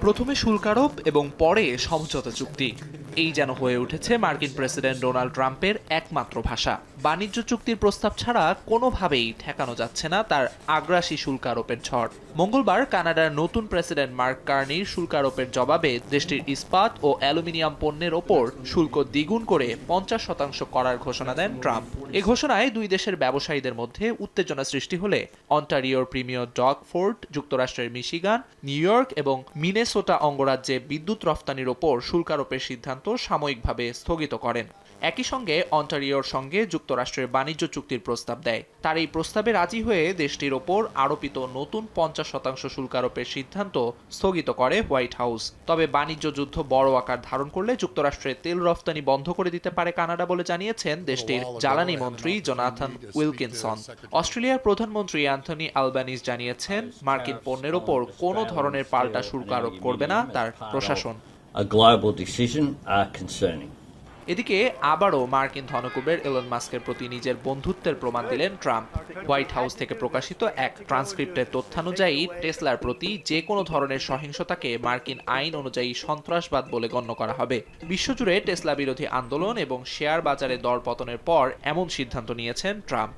প্রথমে শুল্ক আরোপ এবং পরে সমঝোতা চুক্তি, এই যেন হয়ে উঠেছে মার্কিন প্রেসিডেন্ট ডোনাল্ড ট্রাম্পের একমাত্র ভাষা। বাণিজ্য চুক্তির প্রস্তাব ছাড়া কোনোভাবেই ঠেকানো যাচ্ছে না তার আগ্রাসী শুল্ক আরোপের ঝড়। মঙ্গলবার কানাডার নতুন প্রেসিডেন্ট মার্ক কার্নির শুল্ক আরোপের জবাবে দেশটির ইস্পাত ও অ্যালুমিনিয়াম পণ্যের ওপর শুল্ক দ্বিগুণ করে 50% করার ঘোষণা দেন ট্রাম্প। এ ঘোষণায় দুই দেশের ব্যবসায়ীদের মধ্যে উত্তেজনা সৃষ্টি হলে অন্টারিওর প্রিমিয়ার ডগ ফোর্ড, যুক্তরাষ্ট্রের মিশিগান, নিউ ইয়র্ক এবং মিনেসোটা অঙ্গরাজ্যে বিদ্যুৎ রফতানির ওপর শুল্ক আরোপের সিদ্ধান্ত সাময়িকভাবে স্থগিত করেন। একই সঙ্গে অন্টারিওর সঙ্গে যুক্তরাষ্ট্রের বাণিজ্য চুক্তির প্রস্তাব দেয়। তার এই প্রস্তাবে রাজি হয়ে দেশটির ওপর আরোপিত নতুন 50% শুল্ক আরোপের সিদ্ধান্ত স্থগিত করে হোয়াইট হাউস। তবে বাণিজ্য যুদ্ধ বড় আকার ধারণ করলে যুক্তরাষ্ট্রে তেল রফতানি বন্ধ করে দিতে পারে কানাডা বলে জানিয়েছেন দেশটির জ্বালানি মন্ত্রী জোনাথন উইলকিনসন। অস্ট্রেলিয়ার প্রধানমন্ত্রী অ্যান্থনি আলবানিজ জানিয়েছেন মার্কিন পণ্যের ওপর কোনো ধরনের পাল্টা শুল্ক আরোপ করবে না তার প্রশাসন। এদিকে আবারও মার্কিন ধনকুবের এলন মাস্কের প্রতি নিজের বন্ধুত্বের প্রমাণ দিলেন ট্রাম্প। হোয়াইট হাউস থেকে প্রকাশিত এক ট্রান্সক্রিপ্টের তথ্যানুযায়ী টেসলার প্রতি যে কোনো ধরনের সহিংসতাকে মার্কিন আইন অনুযায়ী সন্ত্রাসবাদ বলে গণ্য করা হবে। বিশ্বজুড়ে টেসলা বিরোধী আন্দোলন এবং শেয়ার বাজারে দরপতনের পর এমন সিদ্ধান্ত নিয়েছেন ট্রাম্প।